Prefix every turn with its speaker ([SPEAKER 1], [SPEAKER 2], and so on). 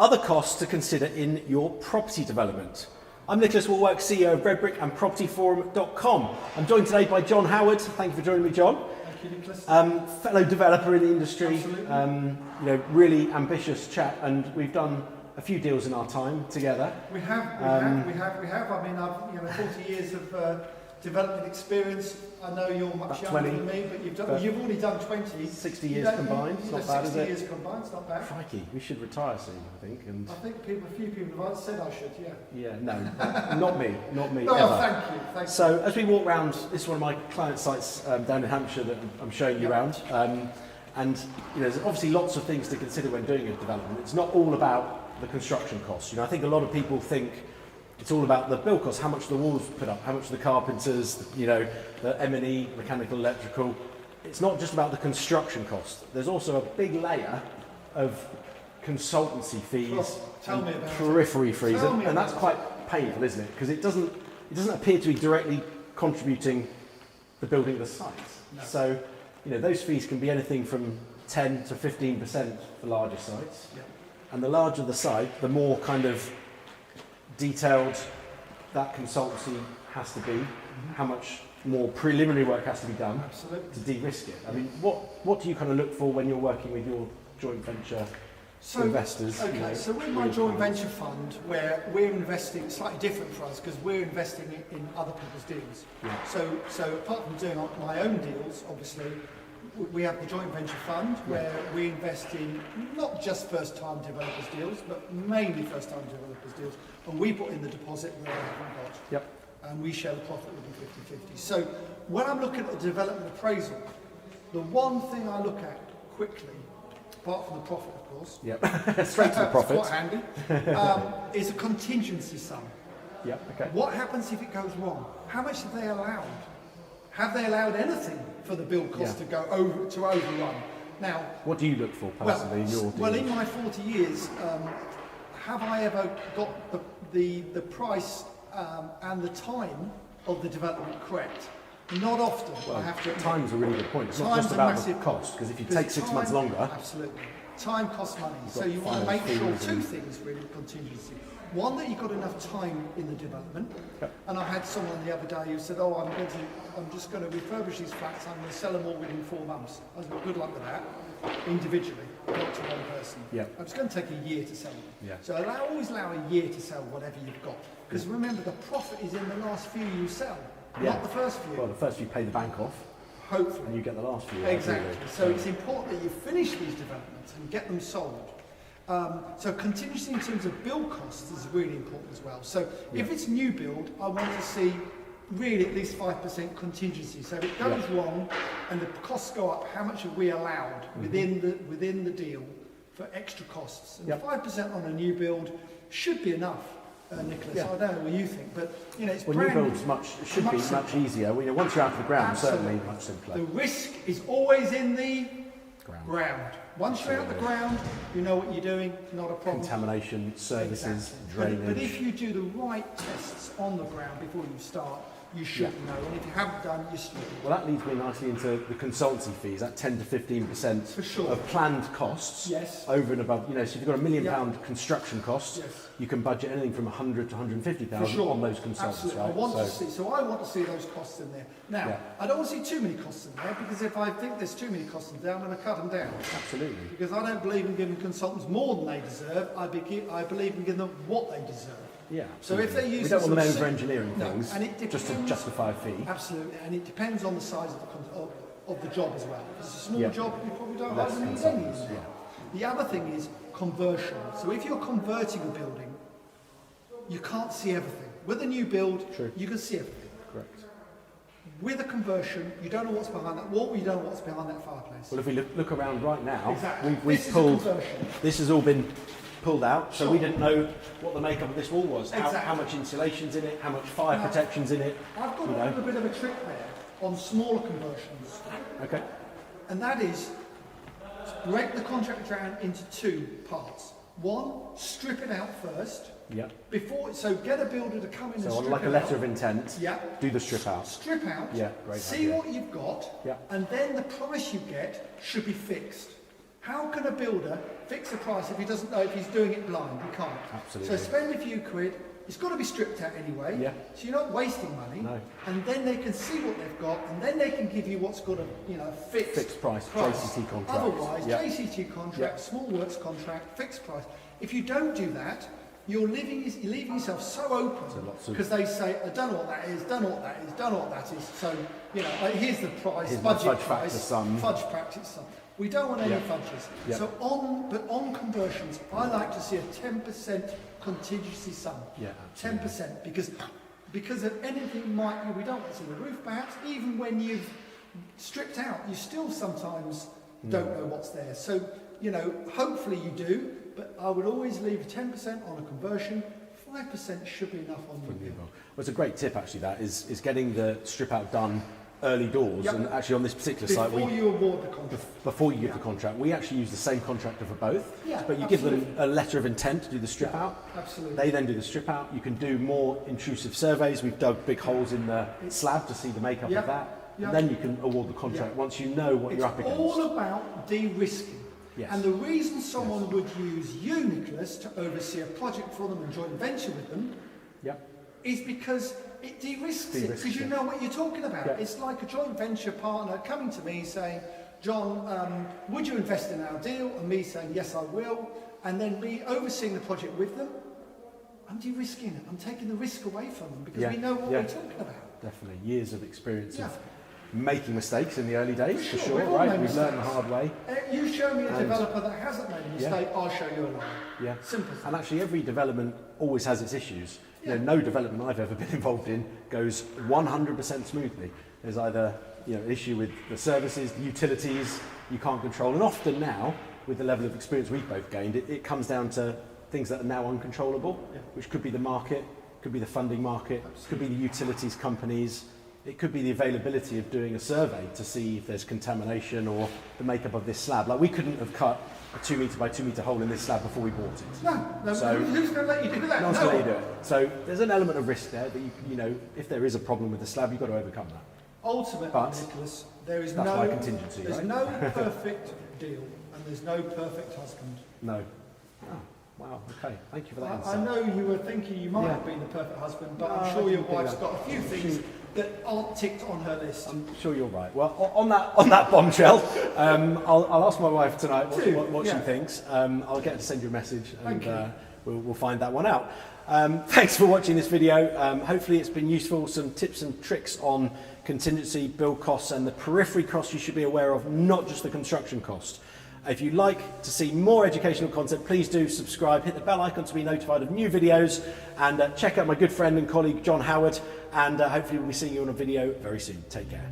[SPEAKER 1] other costs to consider in your property development. I'm Nicholas Wallwork, CEO of Redbrick and propertyforum.com. I'm joined today by John Howard. Thank you for joining me, John.
[SPEAKER 2] Thank you, Nicholas.
[SPEAKER 1] Fellow developer in the industry.
[SPEAKER 2] Absolutely.
[SPEAKER 1] Really ambitious chap, and we've done a few deals in our time together.
[SPEAKER 2] We have. I mean, I've 40 years of development experience. I know you're much younger than me, but you've already done 20.
[SPEAKER 1] 60 years combined. It's not bad, is it?
[SPEAKER 2] 60 years combined. It's not bad.
[SPEAKER 1] Crikey, we should retire soon, I think. And
[SPEAKER 2] I think a few people have said I should. Yeah.
[SPEAKER 1] Yeah. No, not me. Not me.
[SPEAKER 2] No,
[SPEAKER 1] ever.
[SPEAKER 2] thank you.
[SPEAKER 1] So as we walk around, this is one of my client sites down in Hampshire that I'm showing you around. And there's obviously lots of things to consider when doing a development. It's not all about the construction costs. I think a lot of people think it's all about the build costs, how much the walls put up, how much the carpenters, the M&E, mechanical, electrical. It's not just about the construction cost. There's also a big layer of consultancy fees and periphery fees, and that's quite painful, isn't it? Because it doesn't appear to be directly contributing the building of the site. No. So, those fees can be anything from 10 to 15% for larger sites. Yeah. And the larger the site, the more kind of detailed that consultancy has to be, how much more preliminary work has to be done to de-risk it. I mean, what do you kind of look for when you're working with your joint venture investors?
[SPEAKER 2] Okay, so with my joint venture fund, where we're investing, slightly different for us because we're investing in other people's deals. Yeah. So apart from doing my own deals, obviously, we have the joint venture fund where we invest in not just first-time developers deals, but mainly first-time developers deals. And we put in the deposit where they haven't got. Yep. And we share the profit with them 50-50. So when I'm looking at the development appraisal, the one thing I look at quickly, apart from the profit, of course.
[SPEAKER 1] Yep. Straight to the profit.
[SPEAKER 2] Quite handy. Is a contingency sum.
[SPEAKER 1] Yep. Okay.
[SPEAKER 2] What happens if it goes wrong? How much have they allowed? Have they allowed anything for the build cost to go overrun? Now,
[SPEAKER 1] what do you look for personally in your deals?
[SPEAKER 2] Well, in my 40 years, have I ever got the price and the time of the development correct? Not often.
[SPEAKER 1] Well,
[SPEAKER 2] I have to.
[SPEAKER 1] Time's a really good point. It's not just about the cost, because if you take 6 months longer,
[SPEAKER 2] absolutely, time costs money. So you want to make sure two things really contingency. One, that you've got enough time in the development. Yep. And I had someone the other day who said, I'm just going to refurbish these flats, I'm going to sell them all within 4 months. I was like, good luck with that, individually, not to one person. Yep. It's going to take a year to sell them. Yeah. So always allow a year to sell whatever you've got. Because remember, the profit is in the last few you sell, not the first few.
[SPEAKER 1] Well, the first few pay the bank off.
[SPEAKER 2] Hopefully.
[SPEAKER 1] And you get the last few.
[SPEAKER 2] Exactly. So it's important that you finish these developments and get them sold. So contingency in terms of build costs is really important as well. So if it's new build, I want to see really at least 5% contingency. So if it goes wrong and the costs go up, how much have we allowed within the deal for extra costs? And 5% on a new build should be enough, Nicholas. I don't know what you think, but it's
[SPEAKER 1] new builds should be much easier. Once you're out of the ground, certainly much simpler.
[SPEAKER 2] The risk is always in the ground. Once you're out the ground, you know what you're doing, not a problem.
[SPEAKER 1] Contamination, services, drainage.
[SPEAKER 2] But if you do the right tests on the ground before you start, you should know. And if you haven't done, you're struggling.
[SPEAKER 1] Well, that leads me nicely into the consultancy fees, that 10 to 15% of planned costs.
[SPEAKER 2] Yes.
[SPEAKER 1] Over and above. So if you've got £1 million construction costs, you can budget anything from 100 to 150,000 on those consultants. Absolutely.
[SPEAKER 2] Right? I want to see those costs in there. Now, I don't want to see too many costs in there, because if I think there's too many costs in there, I'm going to cut them down.
[SPEAKER 1] Absolutely.
[SPEAKER 2] Because I don't believe in giving consultants more than they deserve. I believe in giving them what they deserve.
[SPEAKER 1] Yeah.
[SPEAKER 2] So if they use,
[SPEAKER 1] we don't want them over engineering things,
[SPEAKER 2] and it
[SPEAKER 1] just to justify a fee.
[SPEAKER 2] Absolutely, and it depends on the size of the job as well. If it's a small job, you probably don't have any things. The other thing is conversion. So if you're converting a building, you can't see everything. With a new build, you can see everything.
[SPEAKER 1] Correct.
[SPEAKER 2] With a conversion, you don't know what's behind that wall, you don't know what's behind that fireplace.
[SPEAKER 1] Well, if we look around right now, we've pulled. This has all been pulled out, so we didn't know what the makeup of this wall was, how much insulation's in it, how much fire protection's in it.
[SPEAKER 2] I've got a little bit of a trick there on smaller conversions.
[SPEAKER 1] Okay.
[SPEAKER 2] And that is to break the contract down into 2 parts. One, strip it out first.
[SPEAKER 1] Yeah.
[SPEAKER 2] So get a builder to come in and strip it out. So
[SPEAKER 1] like a letter of intent, do the strip out.
[SPEAKER 2] Strip out,
[SPEAKER 1] yeah, great
[SPEAKER 2] see what you've got, and then the price you get should be fixed. How can a builder fix a price if he doesn't know if he's doing it blind? He can't.
[SPEAKER 1] Absolutely.
[SPEAKER 2] So spend a few quid. It's got to be stripped out anyway.
[SPEAKER 1] Yeah.
[SPEAKER 2] So you're not wasting money.
[SPEAKER 1] No.
[SPEAKER 2] And then they can see what they've got, and then they can give you what's got a fixed
[SPEAKER 1] price, JCT contract.
[SPEAKER 2] Otherwise,
[SPEAKER 1] Yep.
[SPEAKER 2] JCT contract,
[SPEAKER 1] Yep.
[SPEAKER 2] small works contract, fixed price. If you don't do that, you're leaving yourself so open because they say, I don't know what that is, don't know what that is, don't know what that is. So, here's the price,
[SPEAKER 1] Here's my
[SPEAKER 2] budget
[SPEAKER 1] fudge
[SPEAKER 2] price,
[SPEAKER 1] factor sum.
[SPEAKER 2] fudge practice sum. We don't want any
[SPEAKER 1] Yep.
[SPEAKER 2] fudges.
[SPEAKER 1] Yep.
[SPEAKER 2] So on conversions, I like to see a 10% contingency sum.
[SPEAKER 1] Yeah,
[SPEAKER 2] 10% because of anything we don't want to see the roof perhaps, even when you've stripped out, you still sometimes don't know what's there. So, hopefully you do, but I would always leave 10% on a conversion, 5% should be enough on new build.
[SPEAKER 1] Well, it's a great tip actually, that is getting the strip out done early doors.
[SPEAKER 2] Yep.
[SPEAKER 1] And actually on this particular site,
[SPEAKER 2] Before you award the contract.
[SPEAKER 1] before you give the contract, we actually use the same contractor for both.
[SPEAKER 2] Yeah,
[SPEAKER 1] but you
[SPEAKER 2] absolutely.
[SPEAKER 1] give them a letter of intent to do the strip out.
[SPEAKER 2] Absolutely.
[SPEAKER 1] They then do the strip out. You can do more intrusive surveys. We've dug big holes in the slab to see the makeup
[SPEAKER 2] Yep.
[SPEAKER 1] of that.
[SPEAKER 2] Yep.
[SPEAKER 1] And then you can award the contract
[SPEAKER 2] Yep.
[SPEAKER 1] once you know what you're up against.
[SPEAKER 2] It's all about de-risking.
[SPEAKER 1] Yes.
[SPEAKER 2] And the reason someone would use you, Nicholas, to oversee a project for them and joint venture with them
[SPEAKER 1] Yep.
[SPEAKER 2] is because it de-risks it,
[SPEAKER 1] De-risks
[SPEAKER 2] because you
[SPEAKER 1] it.
[SPEAKER 2] know what you're talking about.
[SPEAKER 1] Yeah.
[SPEAKER 2] It's like a joint venture partner coming to me saying, John, would you invest in our deal? And me saying, yes, I will. And then me overseeing the project with them. I'm de-risking it. I'm taking the risk away from them because
[SPEAKER 1] Yeah.
[SPEAKER 2] we know what
[SPEAKER 1] Yeah.
[SPEAKER 2] we're talking about.
[SPEAKER 1] Definitely. Years of experience
[SPEAKER 2] Yeah.
[SPEAKER 1] of making mistakes in the early days, for
[SPEAKER 2] For sure.
[SPEAKER 1] sure,
[SPEAKER 2] We've all
[SPEAKER 1] right?
[SPEAKER 2] made
[SPEAKER 1] We've learned the
[SPEAKER 2] mistakes.
[SPEAKER 1] hard way.
[SPEAKER 2] You show me a
[SPEAKER 1] And-
[SPEAKER 2] developer that hasn't made a mistake, I'll show you a lie.
[SPEAKER 1] Yeah.
[SPEAKER 2] Simple as that.
[SPEAKER 1] And actually every development always has its issues.
[SPEAKER 2] Yeah.
[SPEAKER 1] No development I've ever been involved in goes 100% smoothly. There's either an issue with the services, the utilities you can't control, and often now, with the level of experience we've both gained, it comes down to things that are now uncontrollable,
[SPEAKER 2] Yeah.
[SPEAKER 1] which could be the market, could be the funding market, could be the utilities companies. It could be the availability of doing a survey to see if there's contamination or the makeup of this slab. Like we couldn't have cut a 2 metre by 2 metre hole in this slab before we bought it.
[SPEAKER 2] No,
[SPEAKER 1] So-
[SPEAKER 2] who's going to let you do that?
[SPEAKER 1] No one's going to let you do it. So there's an element of risk there that if there is a problem with the slab, you've got to overcome that.
[SPEAKER 2] Ultimately,
[SPEAKER 1] But
[SPEAKER 2] Nicholas, there is
[SPEAKER 1] that's
[SPEAKER 2] no
[SPEAKER 1] my contingency,
[SPEAKER 2] there's
[SPEAKER 1] right?
[SPEAKER 2] no perfect deal and there's no perfect husband.
[SPEAKER 1] No. Oh, wow. Okay. Thank you for that
[SPEAKER 2] I
[SPEAKER 1] insight.
[SPEAKER 2] know you were thinking you might
[SPEAKER 1] Yeah.
[SPEAKER 2] have been the perfect husband, but
[SPEAKER 1] No,
[SPEAKER 2] I'm
[SPEAKER 1] I
[SPEAKER 2] sure your
[SPEAKER 1] didn't think
[SPEAKER 2] wife's
[SPEAKER 1] that.
[SPEAKER 2] got a few things that aren't ticked on her list.
[SPEAKER 1] I'm sure you're right. Well, on that bombshell, I'll ask my wife tonight what she
[SPEAKER 2] Yeah.
[SPEAKER 1] thinks. I'll get her to send you a message and
[SPEAKER 2] Thank you.
[SPEAKER 1] we'll find that one out. Thanks for watching this video. Hopefully it's been useful. Some tips and tricks on contingency, build costs and the periphery costs you should be aware of, not just the construction cost. If you'd like to see more educational content, please do subscribe, hit the bell icon to be notified of new videos, and check out my good friend and colleague John Howard, and hopefully we'll be seeing you on a video very soon. Take care.